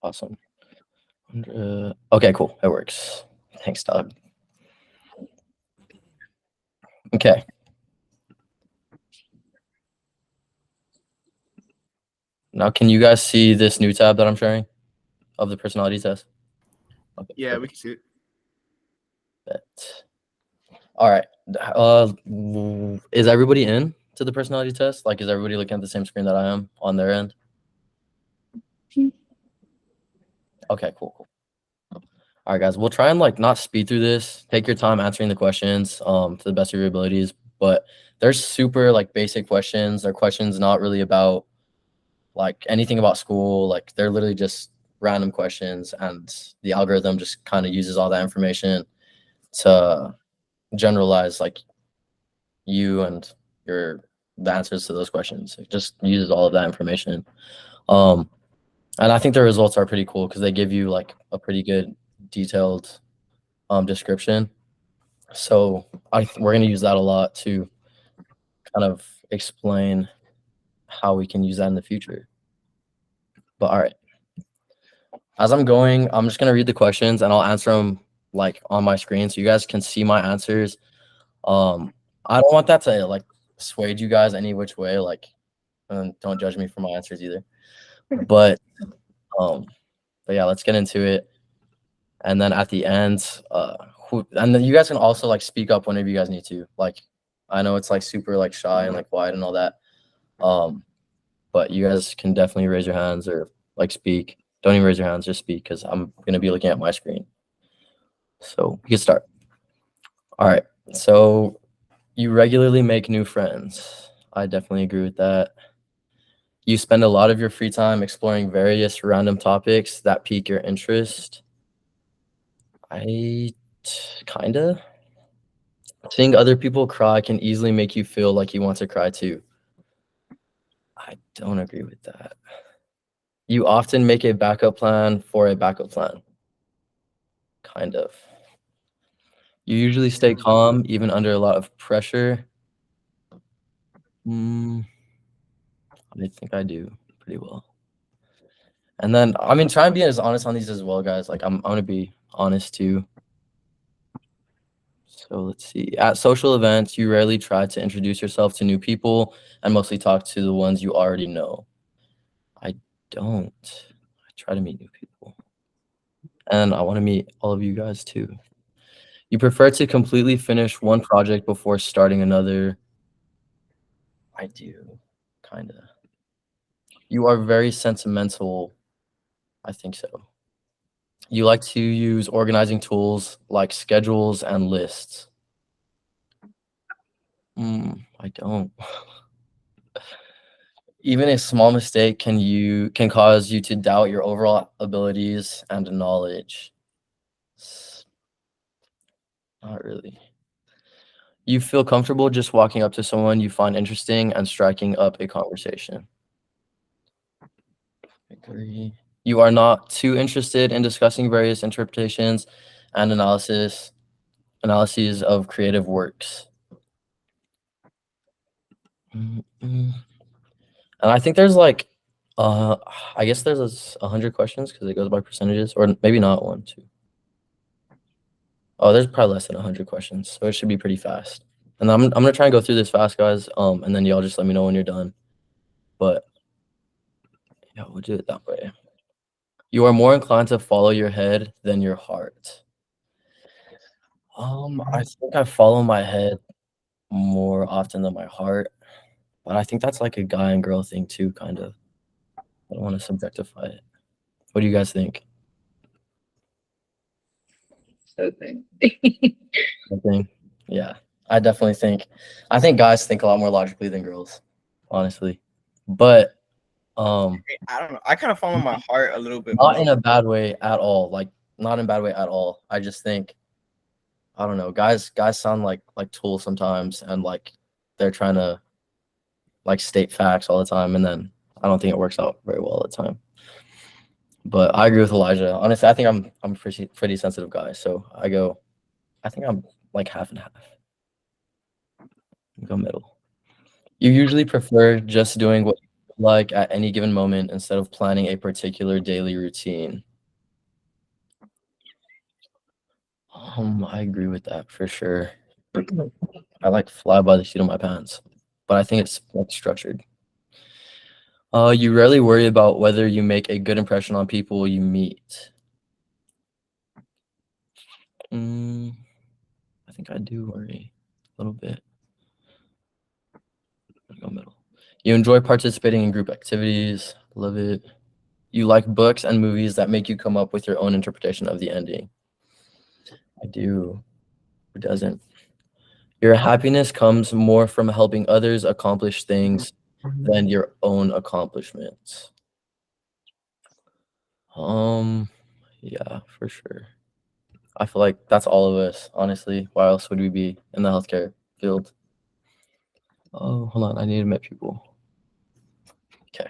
Awesome. Okay, cool. It works. Thanks, Doug. Okay. Now, can you guys see this new tab that I'm sharing of the personality test? Okay, Yeah, we can see it. bet. All right. Is everybody in to the personality test? Like, is everybody looking at the same screen that I am on their end? Okay, cool. All right, guys. We'll try and like not speed through this. Take your time answering the questions to the best of your abilities. But they're super like basic questions. They're questions not really about like anything about school. Like they're literally just random questions, and the algorithm just kind of uses all that information to generalize like you and the answers to those questions. It just uses all of that information. And I think the results are pretty cool because they give you like a pretty good detailed description. So we're going to use that a lot to kind of explain how we can use that in the future. But all right, as I'm going, I'm just going to read the questions and I'll answer them like on my screen so you guys can see my answers. I don't want that to like sway you guys any which way, like, and don't judge me for my answers either. But yeah, let's get into it. And then at the end, and then you guys can also like speak up whenever you guys need to. Like, I know it's like super like shy and like quiet and all that. But you guys can definitely raise your hands or like speak. Don't even raise your hands, just speak because I'm gonna be looking at my screen. So we can start. All right. So you regularly make new friends. I definitely agree with that. You spend a lot of your free time exploring various random topics that pique your interest. I kinda. Seeing other people cry can easily make you feel like you want to cry too. I don't agree with that. You often make a backup plan for a backup plan. Kind of. You usually stay calm even under a lot of pressure. I think I do pretty well. And then, I mean, try and be as honest on these as well, guys. Like, I'm gonna be honest too. So let's see. At social events, you rarely try to introduce yourself to new people and mostly talk to the ones you already know. I don't. I try to meet new people. And I want to meet all of you guys too. You prefer to completely finish one project before starting another. I do, kind of. You are very sentimental. I think so. You like to use organizing tools like schedules and lists. I don't. Even a small mistake can cause you to doubt your overall abilities and knowledge. Not really. You feel comfortable just walking up to someone you find interesting and striking up a conversation. Agree. You are not too interested in discussing various interpretations and analyses of creative works. And I think there's like, I guess there's 100 questions because it goes by percentages, or maybe not one, two. Oh, there's probably less than 100 questions, so it should be pretty fast. And I'm gonna try and go through this fast, guys. And then y'all just let me know when you're done. But yeah, we'll do it that way. You are more inclined to follow your head than your heart. I think I follow my head more often than my heart, but I think that's like a guy and girl thing too, kind of. I don't want to subjectify it. What do you guys think? Okay. I think, yeah, I definitely think. I think guys think a lot more logically than girls, honestly. But I don't know. I kind of follow my heart a little bit not more. in a bad way at all. Like not in a bad way at all. I just think I don't know. Guys sound like tools sometimes, and like they're trying to like state facts all the time, and then I don't think it works out very well all the time. But I agree with Elijah. Honestly, I think I'm a pretty sensitive guy, so I think I'm like half and half. Go middle. You usually prefer just doing what like at any given moment instead of planning a particular daily routine? I agree with that for sure. I like fly by the seat of my pants, but I think it's like structured. You rarely worry about whether you make a good impression on people you meet. I think I do worry a little bit. Go middle. You enjoy participating in group activities. Love it. You like books and movies that make you come up with your own interpretation of the ending. I do. Who doesn't? Your happiness comes more from helping others accomplish things than your own accomplishments. Yeah, for sure. I feel like that's all of us, honestly. Why else would we be in the healthcare field? Oh, hold on. I need to meet people. Okay.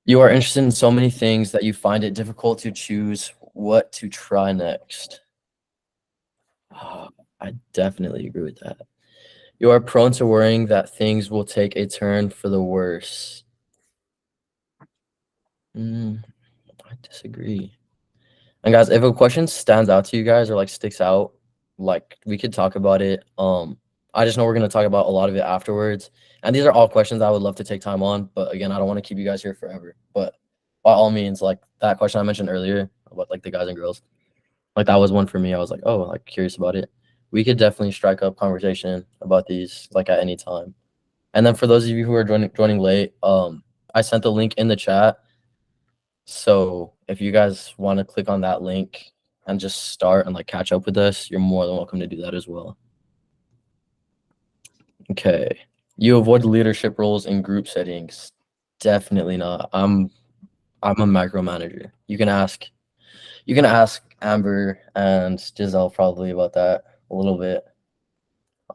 You are interested in so many things that you find it difficult to choose what to try next. I definitely agree with that. You are prone to worrying that things will take a turn for the worse. I disagree. And guys, if a question stands out to you guys or like sticks out, like we could talk about it. I just know we're gonna talk about a lot of it afterwards. And these are all questions I would love to take time on, but again, I don't want to keep you guys here forever. But by all means, like that question I mentioned earlier about like the guys and girls, like that was one for me. I was like, oh, like curious about it. We could definitely strike up conversation about these like at any time. And then for those of you who are joining late, I sent the link in the chat. So if you guys want to click on that link and just start and like catch up with us, you're more than welcome to do that as well. Okay. You avoid leadership roles in group settings. Definitely not. I'm a micromanager. You can ask Amber and Giselle probably about that a little bit.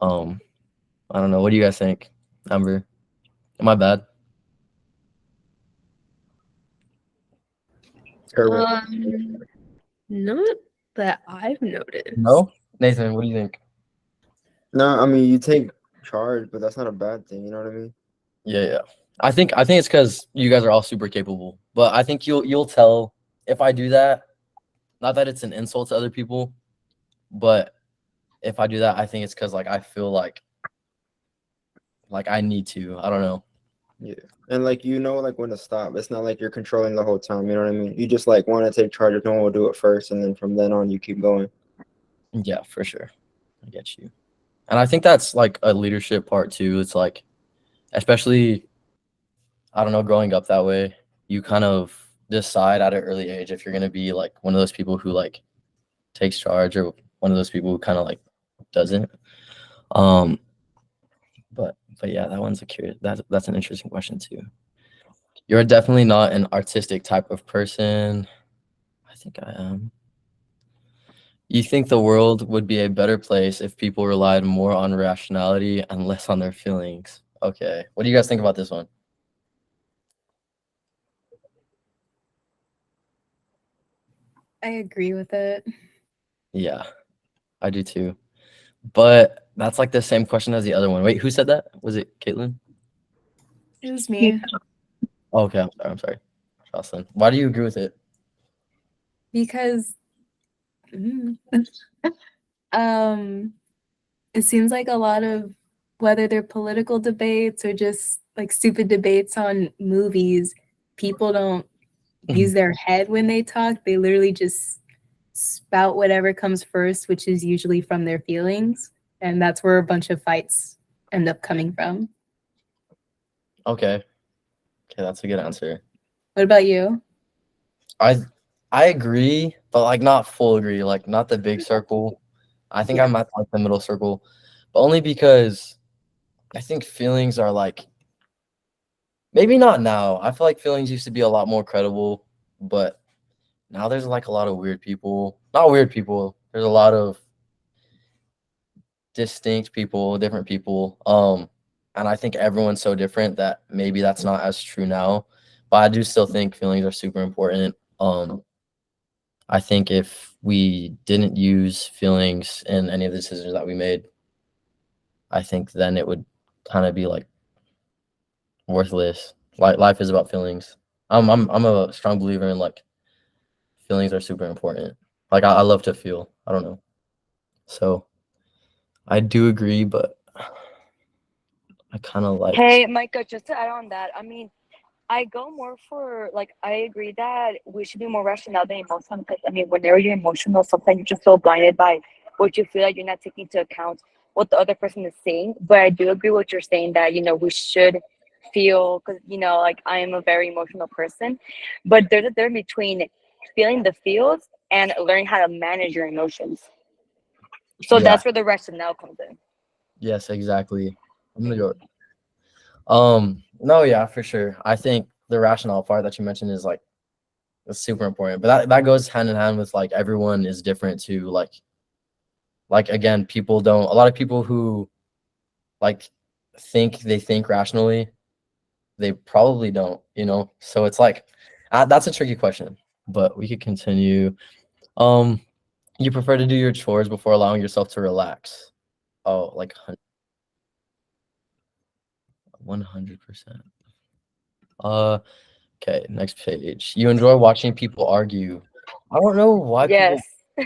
I don't know. What do you guys think? Amber? Am I bad? Not that I've noticed. No? Nathan, what do you think? No, I mean you take charge, but that's not a bad thing. You know what I mean? Yeah. I think it's because you guys are all super capable. But I think you'll tell if I do that. Not that it's an insult to other people, but if I do that, I think it's because like I feel like I need to. I don't know. Yeah, and like like when to stop. It's not like you're controlling the whole time. You know what I mean? You just like want to take charge. If no one will do it first, and then from then on you keep going. Yeah, for sure. I get you. And I think that's like a leadership part too. It's like, especially, I don't know, growing up that way, you kind of decide at an early age if you're gonna be like one of those people who like takes charge or one of those people who kind of like doesn't. But yeah, that one's a curious. That's an interesting question too. You're definitely not an artistic type of person. I think I am. You think the world would be a better place if people relied more on rationality and less on their feelings. Okay. What do you guys think about this one? I agree with it. Yeah, I do too. But that's like the same question as the other one. Wait, who said that? Was it Caitlin? It was me. Oh, okay, I'm sorry. Jocelyn. Why do you agree with it? Because it seems like a lot of, whether they're political debates or just like stupid debates on movies, people don't use their head when they talk. They literally just spout whatever comes first, which is usually from their feelings. And that's where a bunch of fights end up coming from. Okay, that's a good answer. What about you? I agree, but like not full agree, like not the big circle. I think I'm at like the middle circle, but only because I think feelings are like, maybe not now. I feel like feelings used to be a lot more credible, but now there's like a lot of weird people. Not weird people. There's a lot of distinct people, different people. And I think everyone's so different that maybe that's not as true now. But I do still think feelings are super important. I think if we didn't use feelings in any of the decisions that we made, I think then it would kind of be like worthless. Life is about feelings. I'm a strong believer in like feelings are super important. Like I love to feel. I don't know. So I do agree, but I kind of like. Hey, Micah, just to add on that, I mean, I go more for like I agree that we should be more rational than emotional because I mean whenever you're emotional, sometimes you're just so blinded by what you feel like you're not taking into account what the other person is saying. But I do agree with what you're saying that we should feel because like I am a very emotional person, but there's a difference between feeling the feels and learning how to manage your emotions. So Yeah. that's where the rationale comes in. Yes, exactly. I'm gonna go. No, yeah, for sure. I think the rationale part that you mentioned is like it's super important, but that goes hand in hand with like everyone is different too. Like again, people don't. A lot of people who like think rationally, they probably don't. So it's like that's a tricky question, but we could continue. Um, you prefer to do your chores before allowing yourself to relax? Oh, like 100%. Okay, next page. You enjoy watching people argue. I don't know why Yes. people.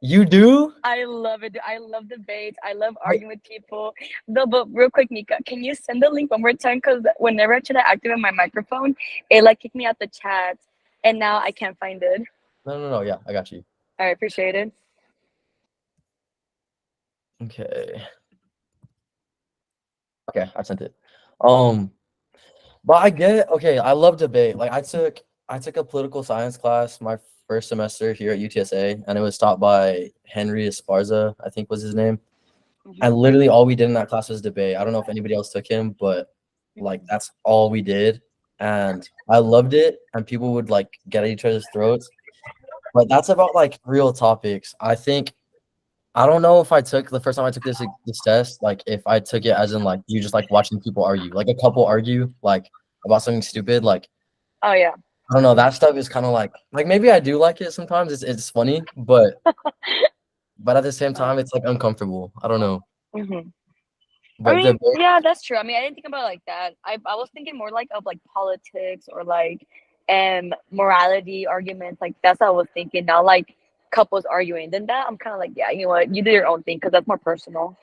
You do? I love it. I love debates. I love arguing with people. No, but real quick, Nika, can you send the link one more time? Because whenever I try to activate my microphone, it like kicked me out the chat, and now I can't find it. No. Yeah, I got you. I appreciate it. Okay. Okay, I sent it. But I get okay. I love debate. Like I took a political science class my first semester here at UTSA, and it was taught by Henry Esparza, I think was his name. And literally all we did in that class was debate. I don't know if anybody else took him, but like that's all we did. And I loved it. And people would like get at each other's throats. But that's about like real topics. I don't know if I took the first time I took this test, like if I took it as in like you just like watching people argue, like a couple argue like about something stupid, like Oh yeah. I don't know, that stuff is kind of like maybe I do like it sometimes. It's funny, but at the same time it's like uncomfortable. I don't know. Mm-hmm. I But mean, debate, yeah, that's true. I mean, I didn't think about it like that. I was thinking more like of like politics or like morality arguments. Like that's what I was thinking. Not like couples arguing. Then that I'm kind of like, yeah, you know what? You do your own thing because that's more personal.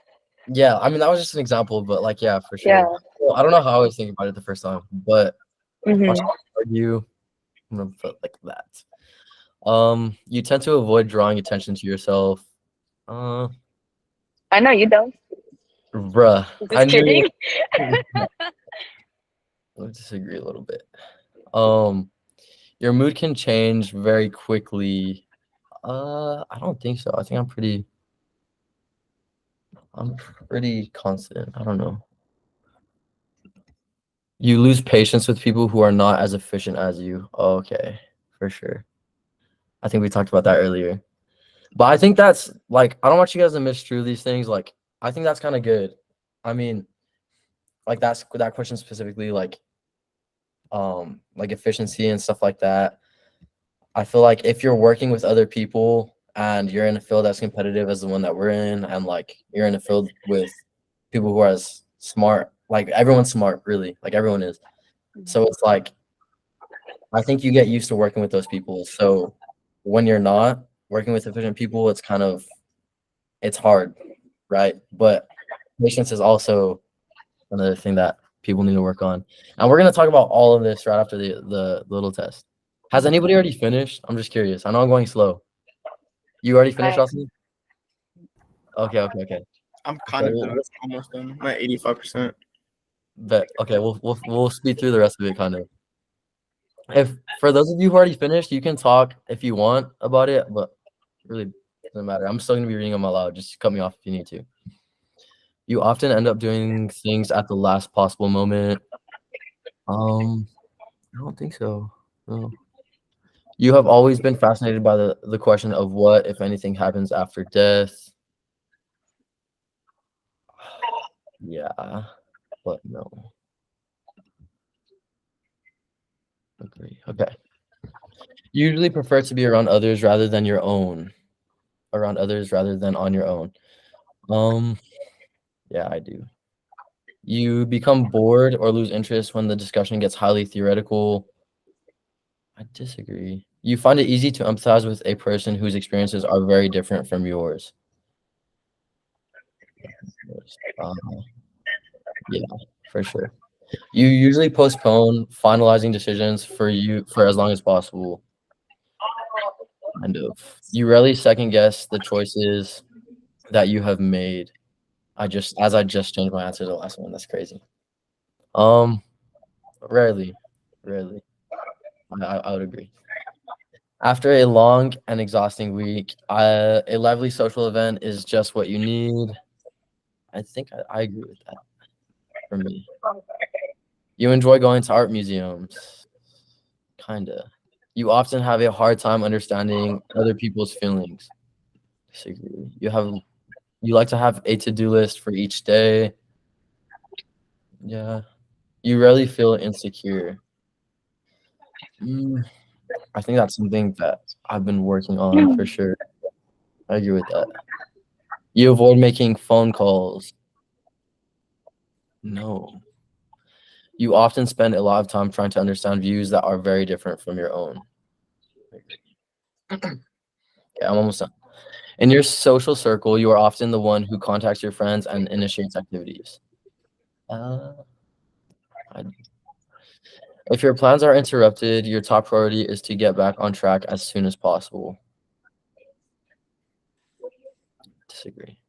yeah, I mean that was just an example, but like yeah, for Yeah. sure. Well, I don't know how I was thinking about it the first time, but watching Mm-hmm. people argue, I'm gonna put like that. You tend to avoid drawing attention to yourself. Uh, I know you don't. bruh, I Just knew. kidding. I disagree a little bit. Your mood can change very quickly. I don't think so. I think I'm pretty constant. I don't know. You lose patience with people who are not as efficient as you. Okay, for sure. I think we talked about that earlier. But I think that's like I don't want you guys to misconstrue these things. Like I think that's kind of good. I mean, like that question specifically, like efficiency and stuff like that. I feel like if you're working with other people and you're in a field that's competitive as the one that we're in, and like you're in a field with people who are as smart, like everyone's smart, really, like everyone is. So it's like I think you get used to working with those people. So when you're not working with efficient people, it's hard, right? But patience is also another thing that people need to work on. And we're gonna talk about all of this right after the little test. Has anybody already finished? I'm just curious. I know I'm going slow. You already finished, Austin? Okay. I'm kind Okay, of done. Almost done. I'm at 85%. bet. Okay, we'll speed through the rest of it kind of. If for those of you who already finished, you can talk if you want about it, but really doesn't matter. I'm still gonna be reading them aloud. Just cut me off if you need to. You often end up doing things at the last possible moment. I don't think so. No. You have always been fascinated by the question of what, if anything, happens after death. Yeah, but no. Agree. Okay. You usually prefer to be around others rather than your own. Around others rather than on your own. Yeah, I do. You become bored or lose interest when the discussion gets highly theoretical. I disagree. You find it easy to empathize with a person whose experiences are very different from yours. Uh, yeah, for sure. You usually postpone finalizing decisions for as long as possible. Kind of. You rarely second guess the choices that you have made. I just changed my answer to the last one. That's crazy. Rarely. Rarely. I would agree. After a long and exhausting week, a lively social event is just what you need. I think I agree with that for me. You enjoy going to art museums. Kinda. You often have a hard time understanding other people's feelings. Disagree. You like to have a to-do list for each day. Yeah. You rarely feel insecure. I think that's something that I've been working on for sure. I agree with that. You avoid making phone calls. No. You often spend a lot of time trying to understand views that are very different from your own. Okay, I'm almost done. In your social circle, you are often the one who contacts your friends and initiates activities. If your plans are interrupted, your top priority is to get back on track as soon as possible. Disagree.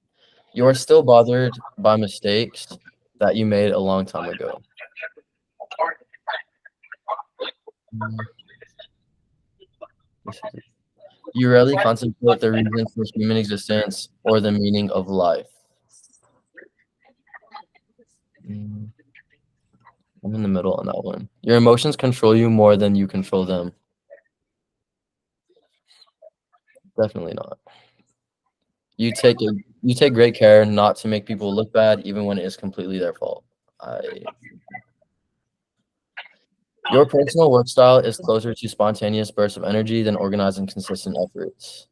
You are still bothered by mistakes that you made a long time ago. Disagree. You rarely contemplate the reason for human existence or the meaning of life. I'm in the middle on that one. Your emotions control you more than you control them. Definitely not. You take great care not to make people look bad, even when it is completely their fault. Your personal work style is closer to spontaneous bursts of energy than organized and consistent efforts.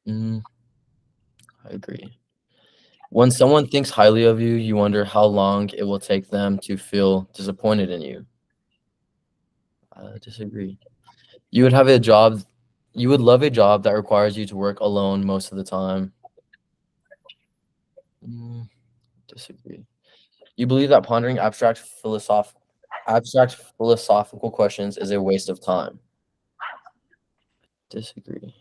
I agree. When someone thinks highly of you, you wonder how long it will take them to feel disappointed in you. I disagree. You would love a job that requires you to work alone most of the time. Disagree. You believe that pondering abstract philosophical questions is a waste of time. Disagree.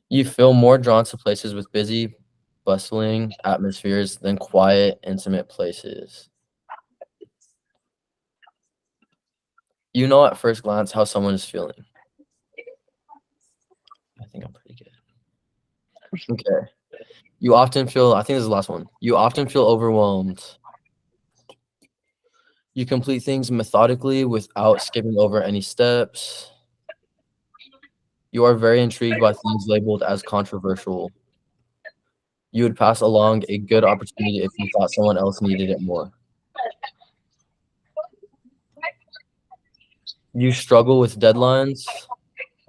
You feel more drawn to places with busy, bustling atmospheres than quiet, intimate places. You know at first glance how someone is feeling. I think I'm pretty good. Okay. You often feel, I think this is the last one. You often feel overwhelmed. You complete things methodically without skipping over any steps. You are very intrigued by things labeled as controversial. You would pass along a good opportunity if you thought someone else needed it more. You struggle with deadlines.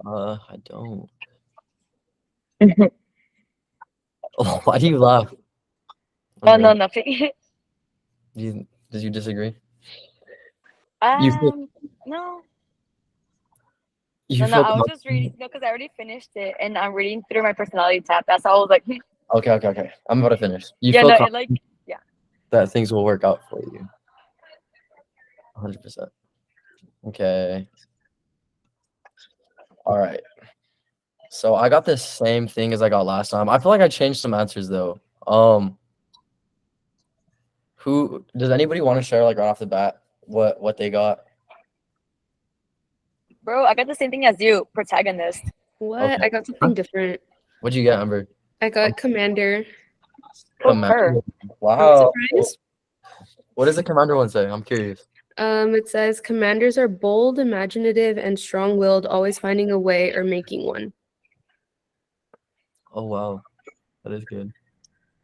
I don't. Why do you laugh? Oh no, nothing. Did you disagree? You feel, No. you No, feel I was just reading, no, because I already finished it, and I'm reading through my personality tab. That's all I was like, Okay. I'm about to finish. You yeah, feel no, confident that things will work out for you. 100%. Okay. All right. So I got the same thing as I got last time. I feel like I changed some answers though. Who does anybody want to share like right off the bat what they got? bro, I got the same thing as you, protagonist. What? Okay. I got something different. What'd you get, Amber? I got commander. Commander. Wow. What does the commander one say? I'm curious. It says commanders are bold, imaginative, and strong-willed, always finding a way or making one. Oh wow. That is good.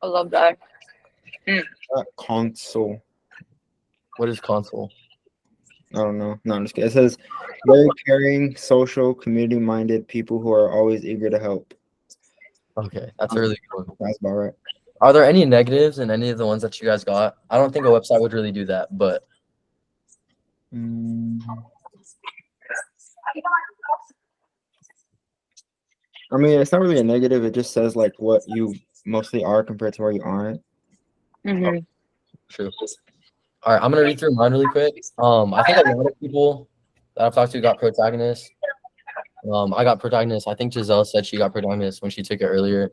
I love that. Console. What is console? I don't know. No, I'm just kidding. It says very caring, social, community-minded people who are always eager to help. Okay, that's a really good one. That's about right. Are there any negatives in any of the ones that you guys got? I don't think a website would really do that, but I mean, it's not really a negative. It just says like what you mostly are compared to where you aren't. Mhm. true. All right, I'm gonna read through mine really quick. I think a lot of people that I've talked to got protagonist. I got protagonist. I think Giselle said she got protagonist when she took it earlier.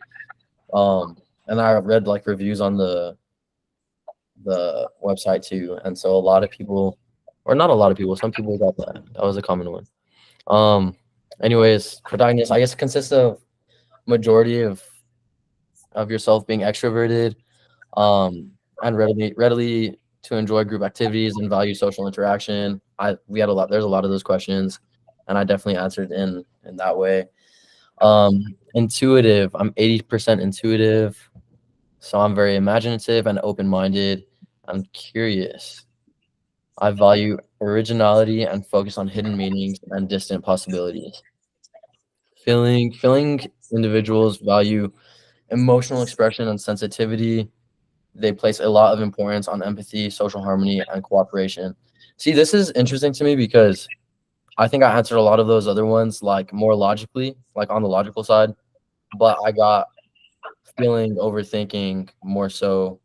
And I read like reviews on the website too, and so a lot of people, or not a lot of people, some people got that. That was a common one. Anyways, protagonist, I guess, consists of majority of yourself being extroverted, and readily to enjoy group activities and value social interaction. We had a lot. There's a lot of those questions, and I definitely answered in that way. Intuitive. I'm 80% intuitive, so I'm very imaginative and open-minded. I'm curious. I value originality and focus on hidden meanings and distant possibilities. Feeling individuals value emotional expression and sensitivity. They place a lot of importance on empathy, social harmony, and cooperation. See, this is interesting to me because I think I answered a lot of those other ones like more logically, like on the logical side, but I got feeling, overthinking more so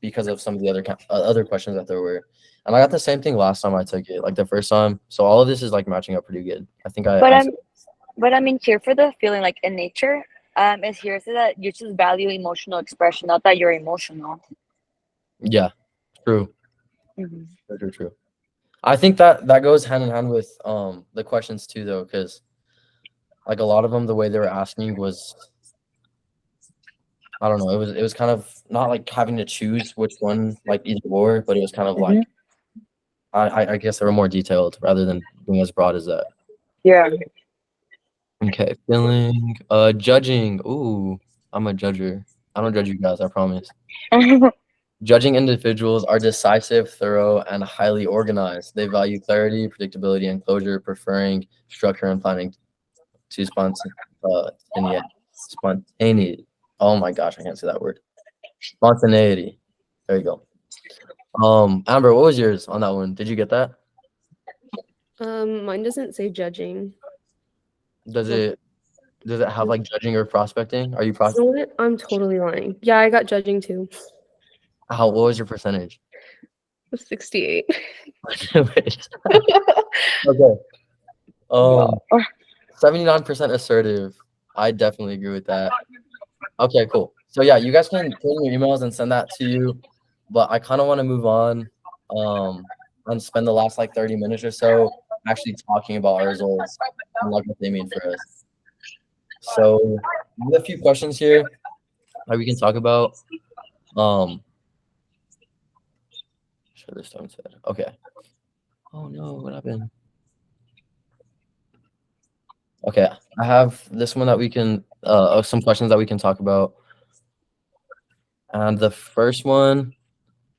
because of some of the other questions that there were. And I got the same thing last time I took it, like the first time. So all of this is like matching up pretty good. I think I But answered. I mean, here for the feeling like in nature, is here so that you just value emotional expression, not that you're emotional. Yeah, true. Mhm. True. I think that goes hand in hand with the questions too, though, because like a lot of them, the way they were asking was, I don't know, it was kind of not like having to choose which one, like either or, but it was kind of like I guess they were more detailed rather than being as broad as that. Yeah. Okay, feeling, judging. Ooh, I'm a judger. I don't judge you guys, I promise. Judging individuals are decisive, thorough, and highly organized. They value clarity, predictability, and closure, preferring structure and planning to spontaneity. Oh my gosh, I can't say that word. Spontaneity. There you go. Amber, what was yours on that one? Did you get that? Mine doesn't say judging. Does it have like judging or prospecting? Are you You know prospecting? what? I'm totally lying. Yeah, I got judging too. What was your percentage? 68. Okay. Wow. 79% assertive. I definitely agree with that. Okay, cool. So yeah, you guys can put in your emails and send that to you, but I kind of want to move on, and spend the last like 30 minutes or so actually talking about our results and like what they mean for us. So we have a few questions here that we can talk about. Sure, this time said. Okay. Oh no, what happened? Okay, I have this one that we can some questions that we can talk about. And the first one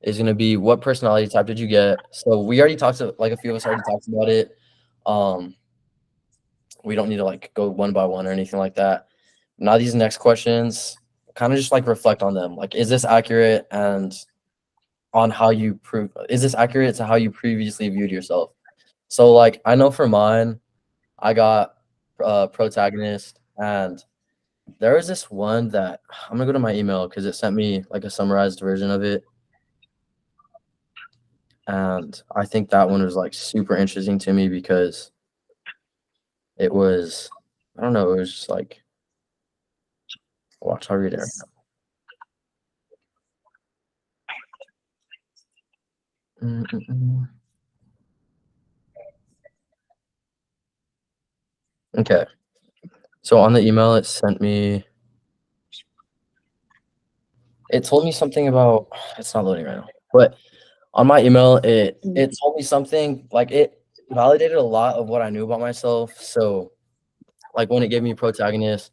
is going to be, what personality type did you get? So we already talked to, like, a few of us already talked about it. We don't need to like go one by one or anything like that. Now these next questions kind of just like reflect on them. Like, is this accurate and on how you is this accurate to how you previously viewed yourself? So like, I know for mine, I got protagonist, and there was this one that I'm gonna go to my email because it sent me like a summarized version of it. And I think that one was like super interesting to me because it was, I don't know, it was just like, watch, I'll read it right now. Okay. So on the email it sent me, it told me something about, it's not loading right now, but on my email it told me something like, it validated a lot of what I knew about myself. So like when it gave me protagonist,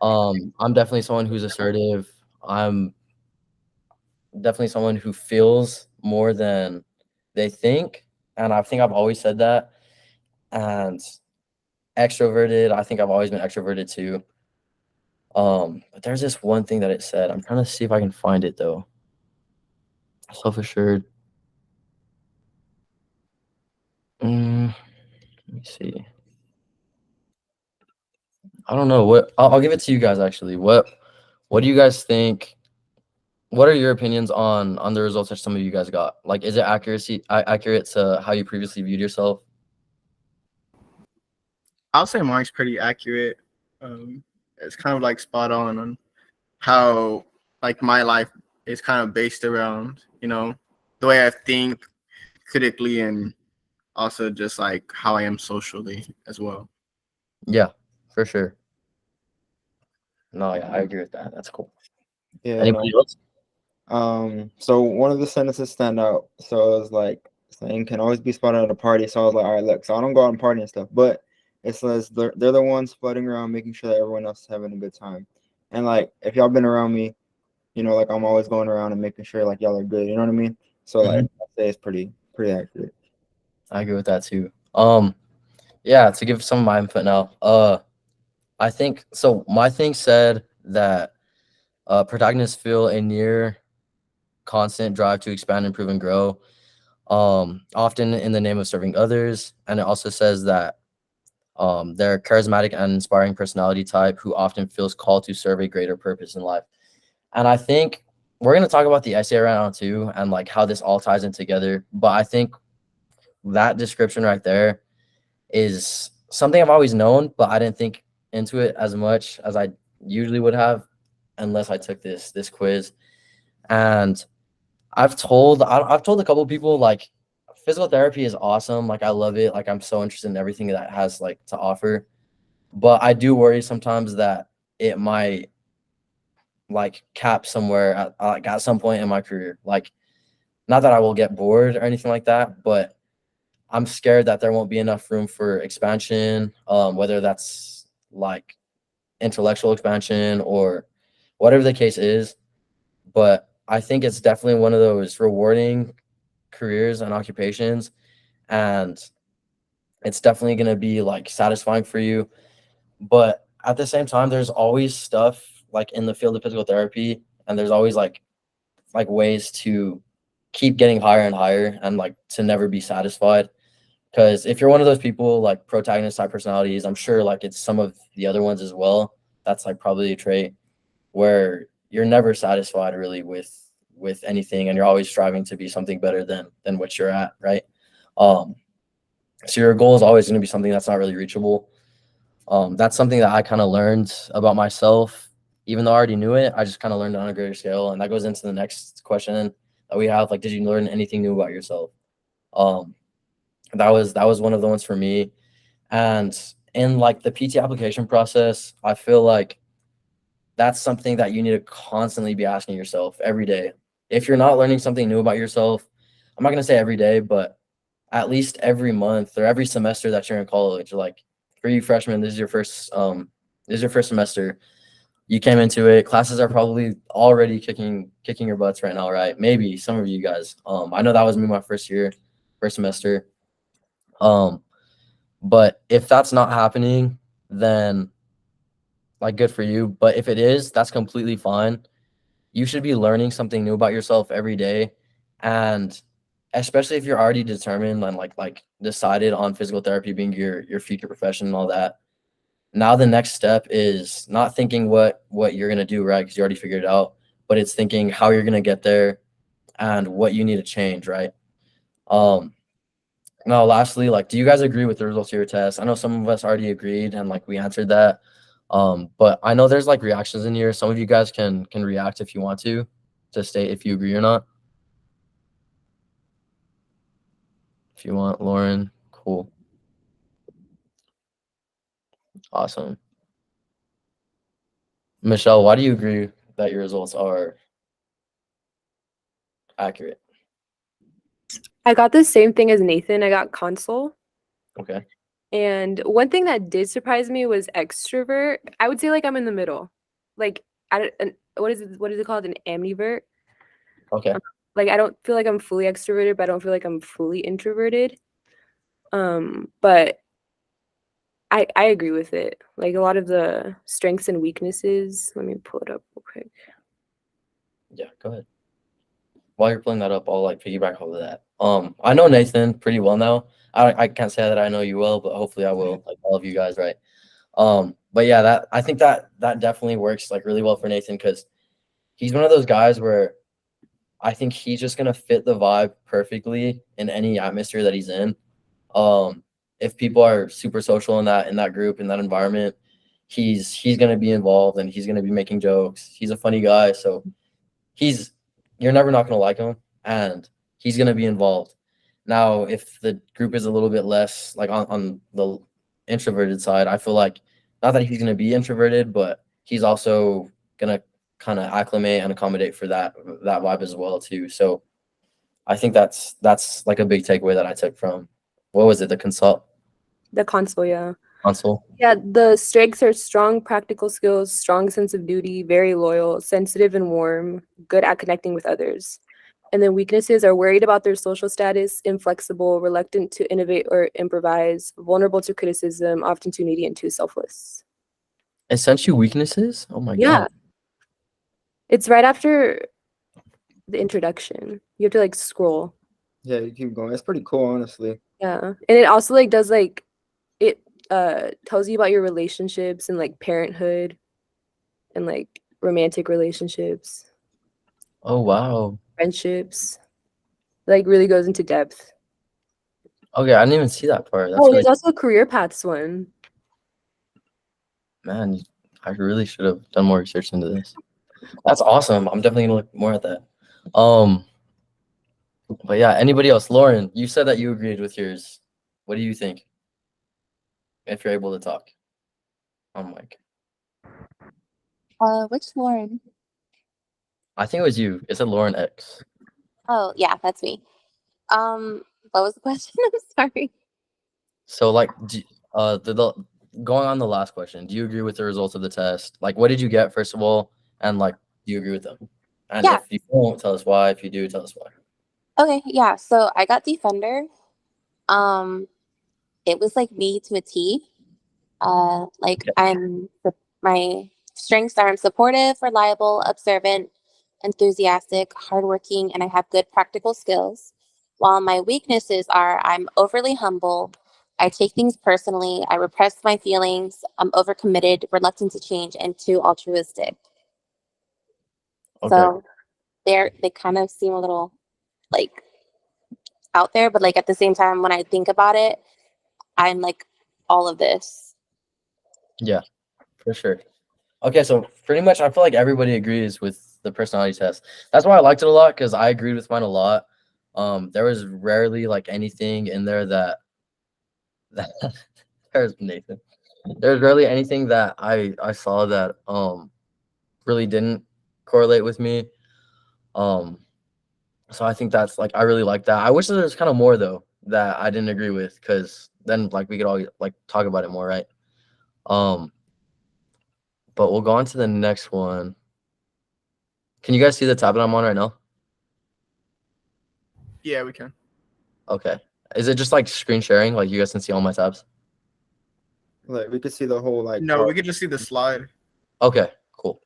I'm definitely someone who's assertive. I'm definitely someone who feels more than they think, and I think I've always said that. And extroverted, I think I've always been extroverted too. But there's this one thing that it said. I'm trying to see if I can find it though. Self-assured. Let me see. I don't know what. I'll give it to you guys actually. What do you guys think? What are your opinions on the results that some of you guys got? Like, is it accurate to how you previously viewed yourself? I'll say mine's pretty accurate. It's kind of like spot on how like my life is kind of based around, the way I think critically and also just like how I am socially as well. Yeah, for sure. No, yeah, I agree with that. That's cool. Yeah. Anybody no. else? So one of the sentences stand out. So it was like saying can always be spotted at a party. So I was like, all right, look. So I don't go out and party and stuff, but it says they're the ones floating around, making sure that everyone else is having a good time. And like if y'all been around me, like I'm always going around and making sure like y'all are good. You know what I mean? So like I'd say it's pretty accurate. I agree with that too. Yeah, to give some of my input now. I think so. My thing said that protagonists feel a near constant drive to expand, improve, and grow, often in the name of serving others. And it also says that they're a charismatic and inspiring personality type who often feels called to serve a greater purpose in life. And I think we're going to talk about the essay right now too, and like how this all ties in together. But I think that description right there is something I've always known, but I didn't think into it as much as I usually would have unless I took this quiz. And I've told a couple of people like physical therapy is awesome. Like I love it. Like I'm so interested in everything that has like to offer. But I do worry sometimes that it might like cap somewhere at some point in my career. Like not that I will get bored or anything like that, but I'm scared that there won't be enough room for expansion, whether that's like intellectual expansion or whatever the case is. But I think it's definitely one of those rewarding careers and occupations, and it's definitely going to be like satisfying for you. But at the same time, there's always stuff like in the field of physical therapy, and there's always like ways to keep getting higher and higher and like to never be satisfied. Because if you're one of those people like protagonist type personalities, I'm sure like it's some of the other ones as well. That's like probably a trait where you're never satisfied really with anything, and you're always striving to be something better than what you're at, right? So your goal is always going to be something that's not really reachable. That's something that I kind of learned about myself, even though I already knew it. I just kind of learned it on a greater scale, and that goes into the next question that we have. Like, did you learn anything new about yourself? That was one of the ones for me. And in like the PT application process, I feel like that's something that you need to constantly be asking yourself every day. If you're not learning something new about yourself, I'm not going to say every day, but at least every month or every semester that you're in college, like for you freshmen, this is your first semester. You came into it. Classes are probably already kicking your butts right now, right? Maybe some of you guys. I know that was me my first semester. But if that's not happening, then like good for you. But if it is, that's completely fine. You should be learning something new about yourself every day. And especially if you're already determined and like decided on physical therapy being your future profession and all that. Now the next step is not thinking what you're gonna do, right? Because you already figured it out, but it's thinking how you're gonna get there and what you need to change, right? Now lastly, like, do you guys agree with the results of your test? I know some of us already agreed and like we answered that. But I know there's like reactions in here. Some of you guys can react if you want to state if you agree or not. If you want, Lauren, cool. Awesome. Michelle, why do you agree that your results are accurate? I got the same thing as Nathan. I got consul. Okay. And one thing that did surprise me was extrovert. I would say like I'm in the middle. Like what is it called? An ambivert. Okay. Like I don't feel like I'm fully extroverted, but I don't feel like I'm fully introverted. But I agree with it. Like a lot of the strengths and weaknesses. Let me pull it up real quick. Yeah, go ahead. While you're pulling that up, I'll like piggyback off of that. I know Nathan pretty well now. I can't say that I know you well, but hopefully I will, like all of you guys, right? But yeah, that I think that definitely works like really well for Nathan because he's one of those guys where I think he's just gonna fit the vibe perfectly in any atmosphere that he's in. If people are super social in that group, in that environment, he's gonna be involved and he's gonna be making jokes. He's a funny guy, so you're never not gonna like him, and he's gonna be involved. Now, if the group is a little bit less like on the introverted side, I feel like not that he's gonna be introverted, but he's also gonna kind of acclimate and accommodate for that vibe as well too. So I think that's like a big takeaway that I took from what was it, the The console, yeah. console? Yeah, the strengths are strong practical skills, strong sense of duty, very loyal, sensitive and warm, good at connecting with others. And then weaknesses are worried about their social status, inflexible, reluctant to innovate or improvise, vulnerable to criticism, often too needy and too selfless. It sent you weaknesses? Oh my Yeah. god. It's right after the introduction. You have to like scroll. Yeah, you keep going. It's pretty cool, honestly. Yeah. And it also like does like it tells you about your relationships and like parenthood and like romantic relationships, Oh wow. friendships. Like really goes into depth. Okay, I didn't even see that part. That's Oh, really there's also a career paths one. man, I really should have done more research into this. That's awesome. I'm definitely gonna look more at that. But yeah, anybody else? Lauren, you said that you agreed with yours. What do you think? If you're able to talk. On mic. Which Lauren? I think it was you. It said Lauren X. Oh, yeah, that's me. What was the question? I'm sorry. So like the going on the last question, do you agree with the results of the test? Like what did you get first of all? And like do you agree with them? And Yeah. if you don't, tell us why. If you do, tell us why. Okay, yeah. So I got Defender. It was like me to a T. Like my strengths are I'm supportive, reliable, observant, enthusiastic, hardworking, and I have good practical skills. While my weaknesses are I'm overly humble, I take things personally, I repress my feelings, I'm overcommitted, reluctant to change, and too altruistic. Okay. So they kind of seem a little like out there, but like at the same time, when I think about it, I'm like all of this. Yeah, for sure. Okay, so pretty much I feel like everybody agrees with the personality test. That's why I liked it a lot because I agreed with mine a lot. There was rarely like anything in there that there's Nathan. There's rarely anything that I saw that really didn't correlate with me. So I think that's like I really like that. I wish there was kind of more though that I didn't agree with because then like we could all like talk about it more, right? But we'll go on to the next one. Can you guys see the tab that I'm on right now? Yeah, we can. Okay. Is it just like screen sharing? Like you guys can see all my tabs? Like we could see the whole like. No, we could just see the slide. Okay, cool.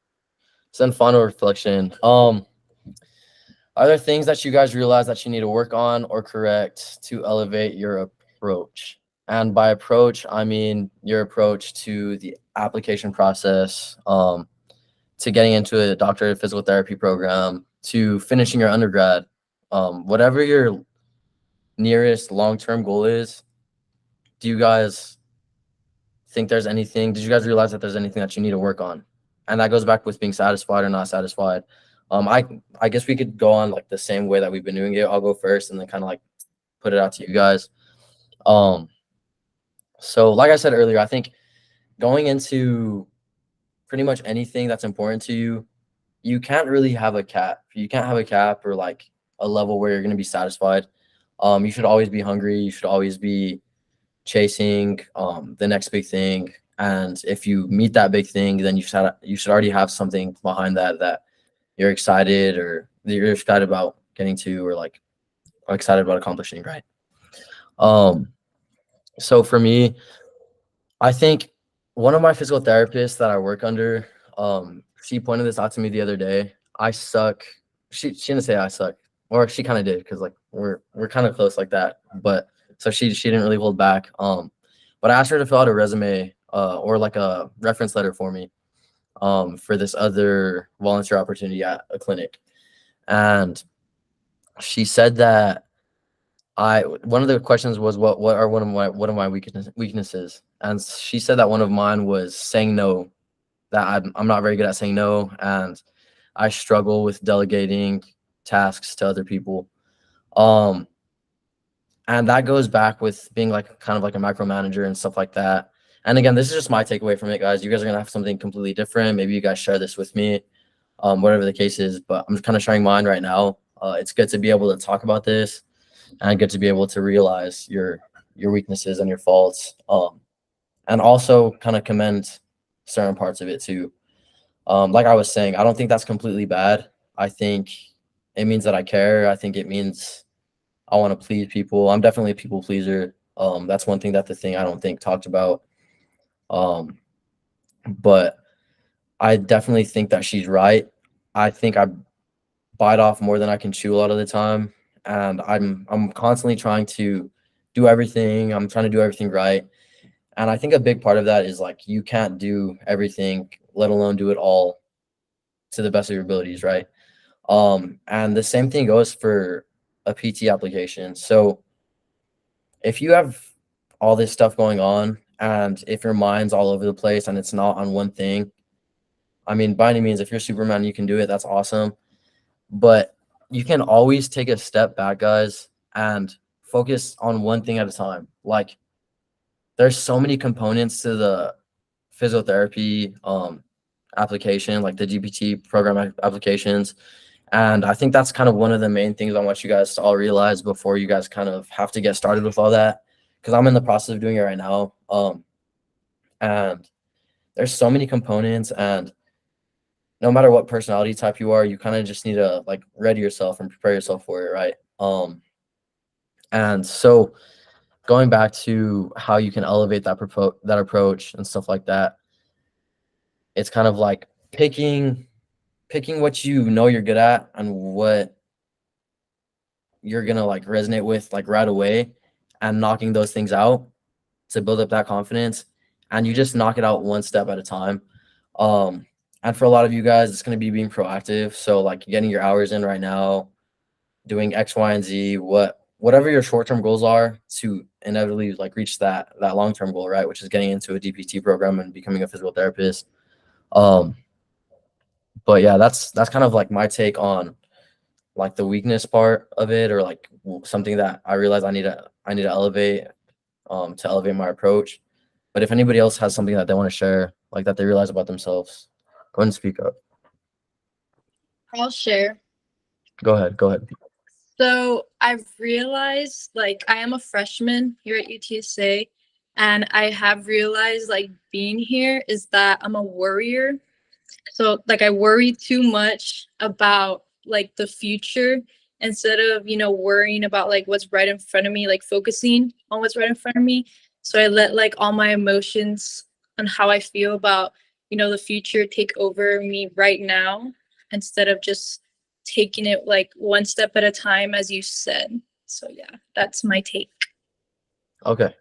So then final reflection. Are there things that you guys realize that you need to work on or correct to elevate your approach? And by approach, I mean your approach to the application process, to getting into a doctorate of physical therapy program, to finishing your undergrad, whatever your nearest long-term goal is. Do you guys think there's anything? Did you guys realize that there's anything that you need to work on? And that goes back with being satisfied or not satisfied. I guess we could go on like the same way that we've been doing it. I'll go first and then kind of like put it out to you guys. So like I said earlier, I think going into pretty much anything that's important to you, you can't really have a cap. You can't have a cap or like a level where you're going to be satisfied. You should always be hungry. You should always be chasing the next big thing. And if you meet that big thing, then you should already have something behind that you're excited or that you're excited about getting to or like excited about accomplishing, right? So for me, I think one of my physical therapists that I work under, she pointed this out to me the other day. I suck. She didn't say I suck, or she kind of did, because like we're kind of close like that. But so she didn't really hold back. But I asked her to fill out a resume, or like a reference letter for me, for this other volunteer opportunity at a clinic, and she said that one of the questions was what are one of my weaknesses, and she said that one of mine was saying no, that I'm not very good at saying no, and I struggle with delegating tasks to other people. And that goes back with being like kind of like a micromanager and stuff like that. And again, this is just my takeaway from it, guys. You guys are gonna have something completely different. Maybe you guys share this with me, whatever the case is. But I'm just kind of sharing mine right now. It's good to be able to talk about this, and good to be able to realize your weaknesses and your faults, and also kind of commend certain parts of it too. Like I was saying, I don't think that's completely bad. I think it means that I care. I think it means I want to please people. I'm definitely a people pleaser. That's one thing that the thing I don't think talked about. But I definitely think that she's right. I think I bite off more than I can chew a lot of the time, and I'm constantly trying to do everything. I'm trying to do everything right, and I think a big part of that is like you can't do everything, let alone do it all to the best of your abilities, right? And the same thing goes for a PT application. So if you have all this stuff going on, and if your mind's all over the place and it's not on one thing, I mean, by any means, if you're Superman, you can do it. That's awesome. But you can always take a step back, guys, and focus on one thing at a time. Like, there's so many components to the physiotherapy application, like the GPT program applications. And I think that's kind of one of the main things I want you guys to all realize before you guys kind of have to get started with all that. Because I'm in the process of doing it right now. And there's so many components, and no matter what personality type you are, you kind of just need to like ready yourself and prepare yourself for it, right? And so going back to how you can elevate that approach and stuff like that, it's kind of like picking what you know you're good at and what you're gonna like resonate with like right away, and knocking those things out to build up that confidence, and you just knock it out one step at a time. And for a lot of you guys, it's going to be being proactive. So like getting your hours in right now, doing X, Y, and Z, whatever your short-term goals are to inevitably like reach that long-term goal, right? Which is getting into a DPT program and becoming a physical therapist. But yeah, that's kind of like my take on like the weakness part of it, or like something that I realize I need to elevate, to elevate my approach. But if anybody else has something that they want to share, like that they realize about themselves, go ahead and speak up. I'll share. Go ahead. So I've realized, like, I am a freshman here at UTSA, and I have realized, like, being here is that I'm a worrier. So, like, I worry too much about, like, the future instead of, worrying about, like, what's right in front of me, like, focusing on what's right in front of me. So I let, like, all my emotions and how I feel about, the future take over me right now, instead of just taking it like one step at a time, as you said. So yeah, that's my take. Okay.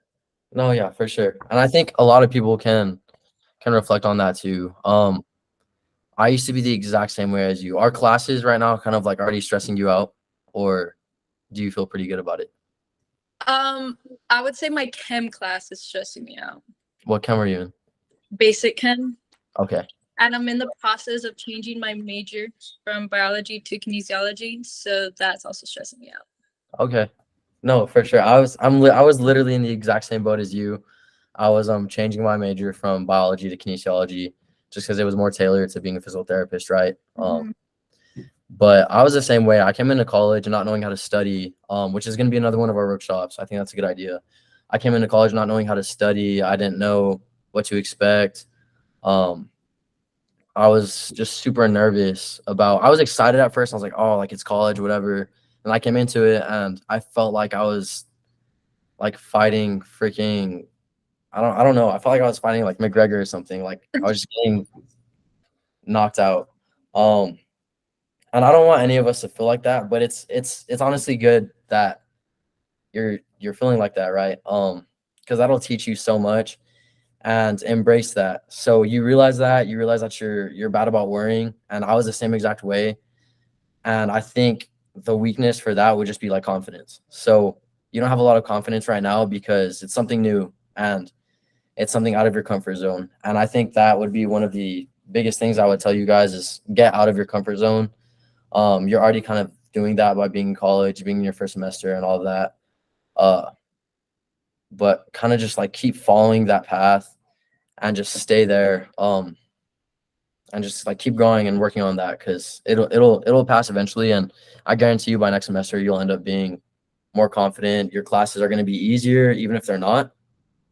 No, yeah, for sure. And I think a lot of people can reflect on that too. I used to be the exact same way as you. Our classes right now kind of like already stressing you out, or do you feel pretty good about it? I would say my chem class is stressing me out. What chem are you in? Basic chem. Okay. And I'm in the process of changing my major from biology to kinesiology, so that's also stressing me out. Okay. No, for sure. I was literally in the exact same boat as you. I was changing my major from biology to kinesiology just because it was more tailored to being a physical therapist, right? But I was the same way. I came into college not knowing how to study, which is going to be another one of our workshops. I think that's a good idea. I came into college not knowing how to study. I didn't know what to expect. I was just super nervous I was excited at first. I was like, oh, like it's college, whatever. And I came into it and I felt like I was like fighting freaking I don't know. I felt like I was fighting like McGregor or something. Like I was just getting knocked out. And I don't want any of us to feel like that, but it's honestly good that you're feeling like that, right? Because that'll teach you so much, and embrace that. So you realize that you're bad about worrying, and I was the same exact way. And I think the weakness for that would just be like confidence. So you don't have a lot of confidence right now because it's something new and it's something out of your comfort zone. And I think that would be one of the biggest things I would tell you guys is get out of your comfort zone. You're already kind of doing that by being in college, being in your first semester and all of that. But kind of just like keep following that path and just stay there. And just like keep growing and working on that because it'll pass eventually. And I guarantee you by next semester you'll end up being more confident. Your classes are going to be easier, even if they're not.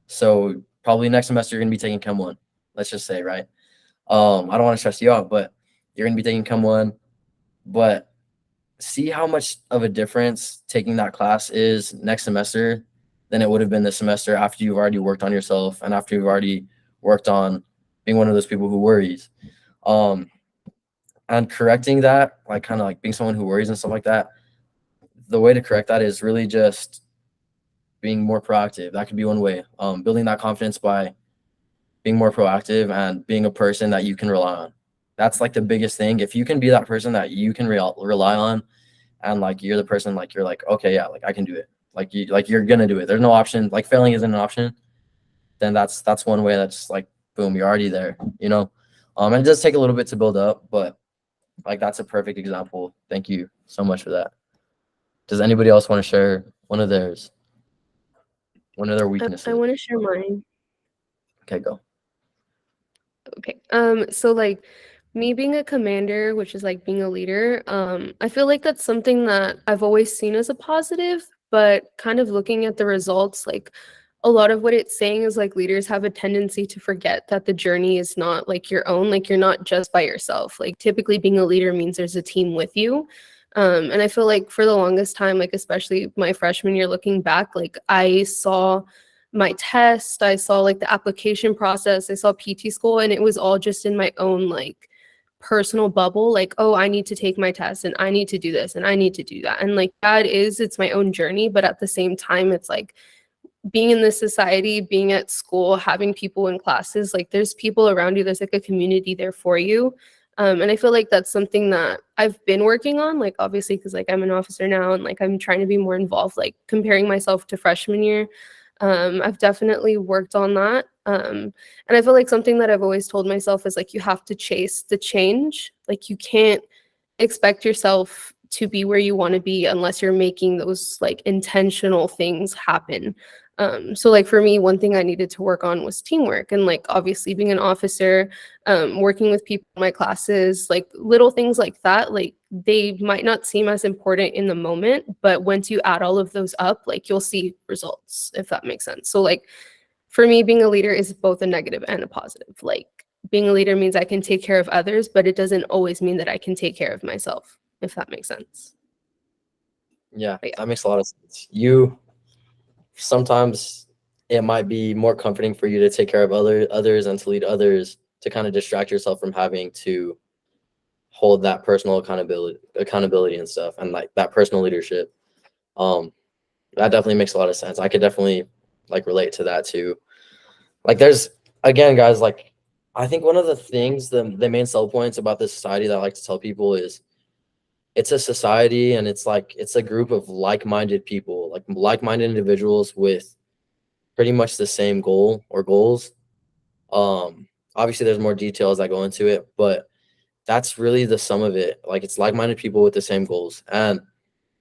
So probably next semester you're going to be taking Chem 1. Let's just say, right? I don't want to stress you out, but you're going to be taking Chem 1. But see how much of a difference taking that class is next semester than it would have been this semester after you've already worked on yourself and after you've already worked on being one of those people who worries. And correcting that, like kind of like being someone who worries and stuff like that, the way to correct that is really just being more proactive. That could be one way. Building that confidence by being more proactive and being a person that you can rely on. That's like the biggest thing. If you can be that person that you can rely on, and like you're the person like you're like, okay, yeah, like I can do it. Like you're gonna do it. There's no option. Like failing isn't an option. Then that's one way. That's like boom, you're already there. You know. And it does take a little bit to build up, but like that's a perfect example. Thank you so much for that. Does anybody else want to share one of their weaknesses? I want to share mine. Okay, go. Okay. So like me being a commander, which is like being a leader, I feel like that's something that I've always seen as a positive, but kind of looking at the results, like a lot of what it's saying is like leaders have a tendency to forget that the journey is not like your own, like you're not just by yourself. Like typically being a leader means there's a team with you. And I feel like for the longest time, like especially my freshman year looking back, like I saw my test, I saw like the application process, I saw PT school, and it was all just in my own like personal bubble, like, oh, I need to take my test and I need to do this and I need to do that. And like it's my own journey, but at the same time, it's like being in this society, being at school, having people in classes, like there's people around you, there's like a community there for you. And I feel like that's something that I've been working on, like obviously because like I'm an officer now and like I'm trying to be more involved, like comparing myself to freshman year. I've definitely worked on that. And I feel like something that I've always told myself is like you have to chase the change. Like you can't expect yourself to be where you want to be unless you're making those like intentional things happen. So like for me, one thing I needed to work on was teamwork, and like obviously being an officer, working with people in my classes, like little things like that, like they might not seem as important in the moment, but once you add all of those up, like you'll see results, if that makes sense. So like for me, being a leader is both a negative and a positive. Like being a leader means I can take care of others, but it doesn't always mean that I can take care of myself, if that makes sense. Yeah, But yeah. that makes a lot of sense. Sometimes it might be more comforting for you to take care of others and to lead others, to kind of distract yourself from having to hold that personal accountability and stuff, and like that personal leadership. That definitely makes a lot of sense. I could definitely like relate to that too. Like there's, again, guys, like I think one of the things, the main sell points about this society that I like to tell people is it's a society, and it's like it's a group of like-minded people, like like-minded individuals with pretty much the same goal or goals. Obviously there's more details that go into it, but that's really the sum of it. Like it's like-minded people with the same goals. And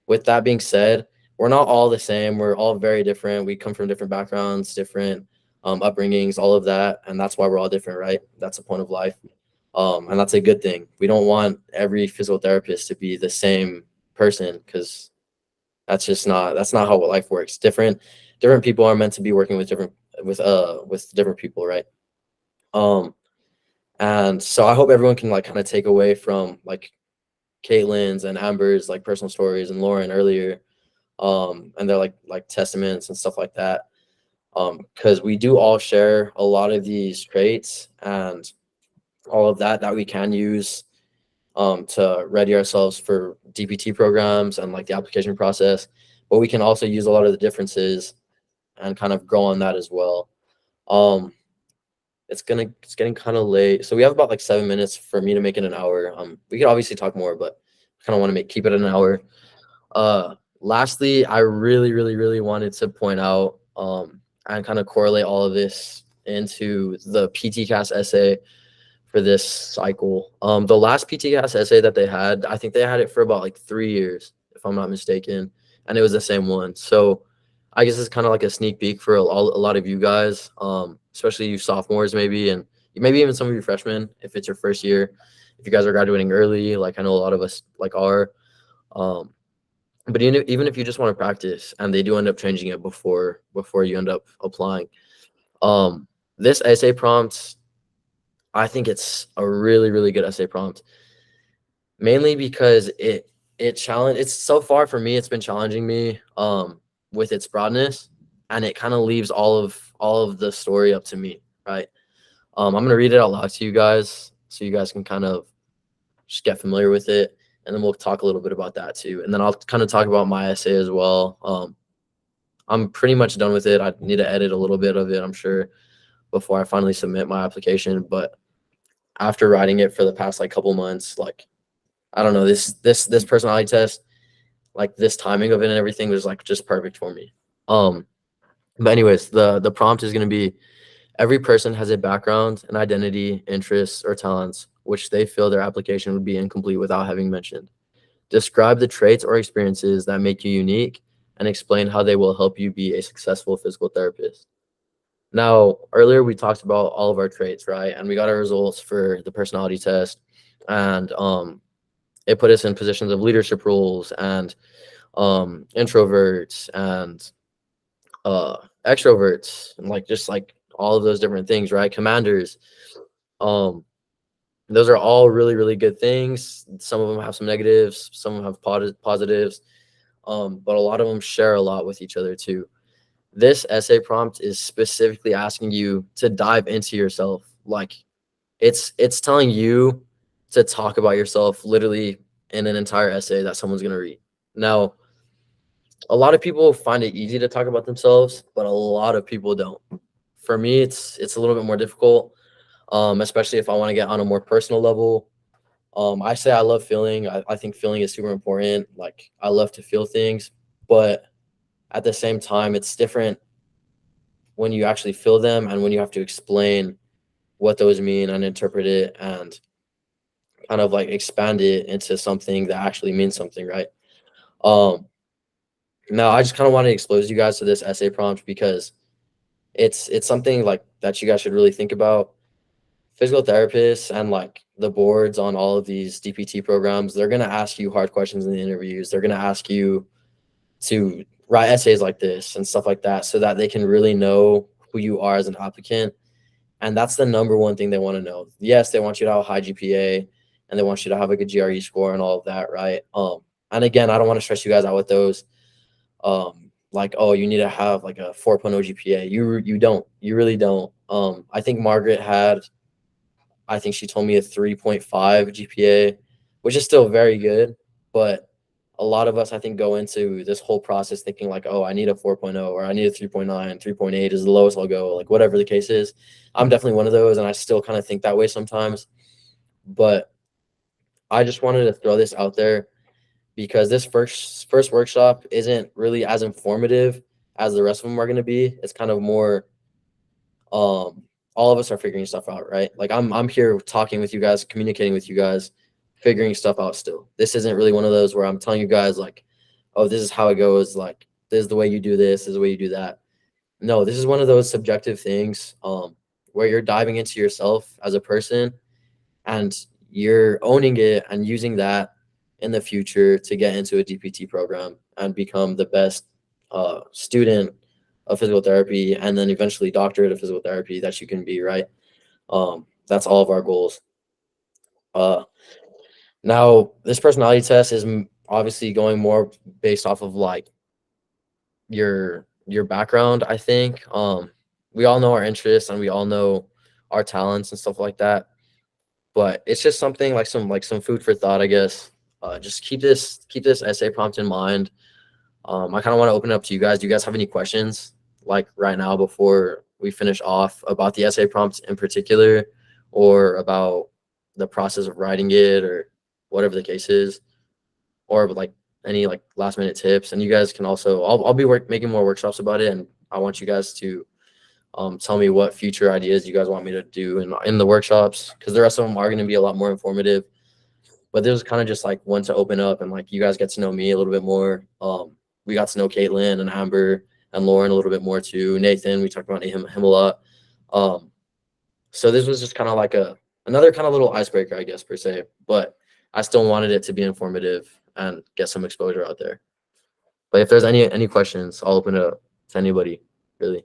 with that being said, we're not all the same. We're all very different. We come from different backgrounds, different upbringings, all of that, and that's why we're all different, right? That's the point of life. And that's a good thing. We don't want every physical therapist to be the same person, because that's not how life works. Different people are meant to be working with different people, right? And so I hope everyone can like kind of take away from like Caitlin's and Amber's like personal stories and Lauren earlier, and they're like testaments and stuff like that. because we do all share a lot of these traits and all of that we can use to ready ourselves for DPT programs and like the application process. But we can also use a lot of the differences and kind of grow on that as well. It's getting kind of late, so we have about like 7 minutes for me to make it an hour. We could obviously talk more, but I kind of want to keep it an hour. Lastly, I really wanted to point out and kind of correlate all of this into the PTCAS essay for this cycle. The last PTCAS essay that they had, I think they had it for about like 3 years, if I'm not mistaken, and it was the same one. So I guess it's kind of like a sneak peek for a lot of you guys, especially you sophomores maybe, and maybe even some of you freshmen if it's your first year. If you guys are graduating early, like I know a lot of us like are. But even if you just want to practice and they do end up changing it before you end up applying, this essay prompt, I think it's a really good essay prompt, mainly because it's so far for me, it's been challenging me with its broadness, and it kind of leaves all of the story up to me, right? I'm gonna read it out loud to you guys so you guys can kind of just get familiar with it, and then we'll talk a little bit about that too, and then I'll kind of talk about my essay as well. I'm pretty much done with it. I need to edit a little bit of it, I'm sure, before I finally submit my application. But after writing it for the past like couple months, like I don't know, this personality test, like this timing of it and everything was like just perfect for me. But anyways, the prompt is going to be: every person has a background, an identity, interests, or talents which they feel their application would be incomplete without having mentioned. Describe the traits or experiences that make you unique and explain how they will help you be a successful physical therapist. Now, earlier we talked about all of our traits, right? And we got our results for the personality test, and it put us in positions of leadership roles and introverts and extroverts, and like just like all of those different things, right? Commanders. Those are all really good things. Some of them have some negatives, some of them have positives, but a lot of them share a lot with each other too. This essay prompt is specifically asking you to dive into yourself. Like it's telling you to talk about yourself literally in an entire essay that someone's going to read. Now, a lot of people find it easy to talk about themselves, but a lot of people don't. For me, it's a little bit more difficult, especially if I want to get on a more personal level. I say I love feeling. I think feeling is super important. Like I love to feel things, but at the same time, it's different when you actually feel them and when you have to explain what those mean and interpret it and kind of like expand it into something that actually means something, right? Now I just kind of want to expose you guys to this essay prompt because it's something like that you guys should really think about. Physical therapists and like the boards on all of these DPT programs, they're going to ask you hard questions in the interviews. They're going to ask you to write essays like this and stuff like that so that they can really know who you are as an applicant. And that's the number one thing they want to know. Yes, they want you to have a high GPA and they want you to have a good GRE score and all of that, right? And again, I don't want to stress you guys out with those. Like, oh, you need to have like a 4.0 GPA. You don't. You really don't. I think Margaret had, I think she told me a 3.5 GPA, which is still very good. But a lot of us, I think, go into this whole process thinking like, oh, I need a 4.0 or I need a 3.9, 3.8 is the lowest I'll go, like whatever the case is. I'm definitely one of those, and I still kind of think that way sometimes. But I just wanted to throw this out there because this first workshop isn't really as informative as the rest of them are going to be. It's kind of more all of us are figuring stuff out, right? Like I'm here talking with you guys, communicating with you guys, figuring stuff out still. This isn't really one of those where I'm telling you guys like, oh, this is how it goes, like this is the way you do this is the way you do that. No, this is one of those subjective things where you're diving into yourself as a person and you're owning it and using that in the future to get into a DPT program and become the best student of physical therapy and then eventually doctorate of physical therapy that you can be, right? That's all of our goals. Now, this personality test is obviously going more based off of like your your background, I think. We all know our interests and we all know our talents and stuff like that. But it's just something like some food for thought, I guess. Just keep this essay prompt in mind. I kind of want to open it up to you guys. Do you guys have any questions like right now before we finish off about the essay prompts in particular, or about the process of writing it, or whatever the case is, or like any like last minute tips? And you guys can also, I'll be making more workshops about it, and I want you guys to tell me what future ideas you guys want me to do in the workshops, because the rest of them are going to be a lot more informative. But this was kind of just like one to open up and like you guys get to know me a little bit more. We got to know Caitlin and Amber and Lauren a little bit more too. Nathan, we talked about him a lot. So this was just kind of like another kind of little icebreaker, I guess, per se. But I still wanted it to be informative and get some exposure out there. But if there's any questions, I'll open it up to anybody, really.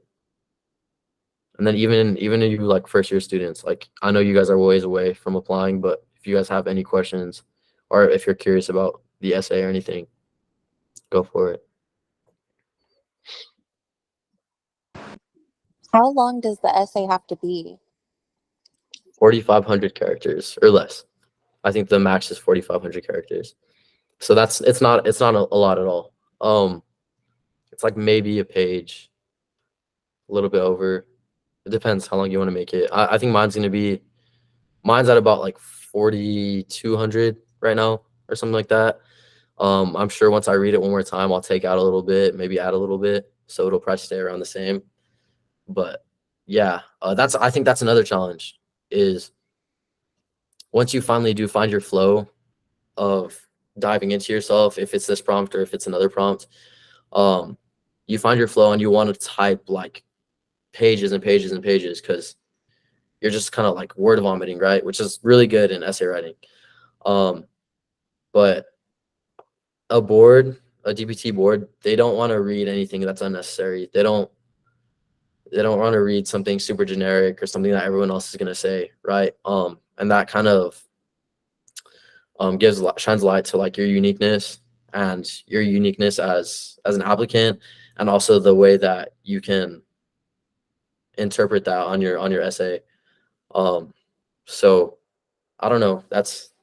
And then even if you like first year students, like I know you guys are ways away from applying, but if you guys have any questions or if you're curious about the essay or anything, go for it. How long does the essay have to be? 4,500 characters or less. I think the max is 4,500 characters. So it's not a lot at all. It's like maybe a page, a little bit over. It depends how long you want to make it. I think mine's at about like 4,200 right now or something like that. I'm sure once I read it one more time, I'll take out a little bit, maybe add a little bit, so it'll probably stay around the same. But yeah, I think that's another challenge, is once you finally do find your flow of diving into yourself, if it's this prompt or if it's another prompt, you find your flow and you want to type like pages and pages and pages, because you're just kind of like word vomiting, right? Which is really good in essay writing. But a DBT board, they don't want to read anything that's unnecessary. They don't want to read something super generic or something that everyone else is going to say, right? And that kind of shines light to like your uniqueness as an applicant, and also the way that you can interpret that on your essay. So I don't know, that's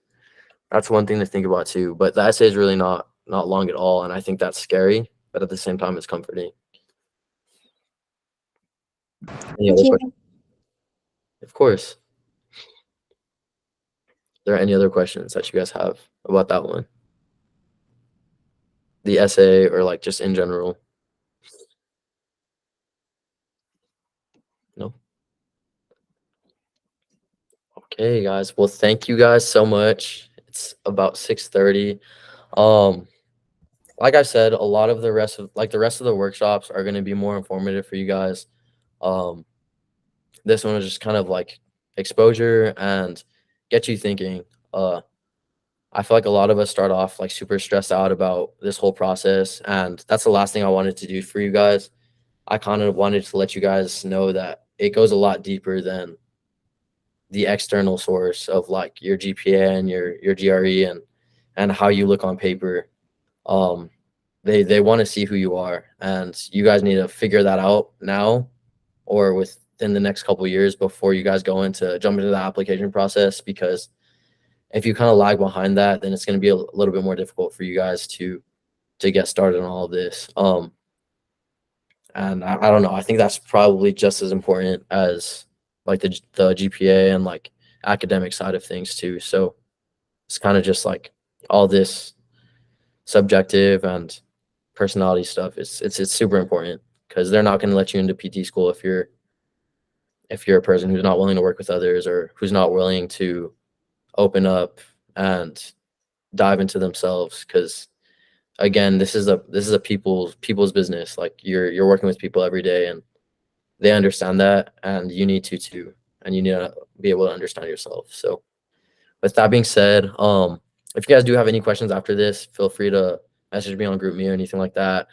one thing to think about too. But the essay is really not long at all, and I think that's scary, but at the same time it's comforting. Any other questions? Of course. Are there any other questions that you guys have about that one? The essay, or like just in general? No? Okay, guys. Well, thank you guys so much. It's about 6:30. Like I said, a lot of the rest of the workshops are going to be more informative for you guys. This one is just kind of like exposure and get you thinking. I feel like a lot of us start off like super stressed out about this whole process, and that's the last thing I wanted to do for you guys. I kind of wanted to let you guys know that it goes a lot deeper than the external source of like your GPA and your GRE and how you look on paper. They want to see who you are, and you guys need to figure that out now or within the next couple of years before you guys jump into the application process, because if you kind of lag behind that, then it's going to be a little bit more difficult for you guys to get started on all of this. And I don't know, I think that's probably just as important as like the GPA and like academic side of things too. So it's kind of just like all this subjective and personality stuff. It's super important, because they're not going to let you into PT school if you're a person who's not willing to work with others, or who's not willing to open up and dive into themselves. Because again, this is a people's business. Like you're working with people every day, and they understand that, and you need to too, and you need to be able to understand yourself. So with that being said, if you guys do have any questions after this, feel free to message me on GroupMe or anything like that.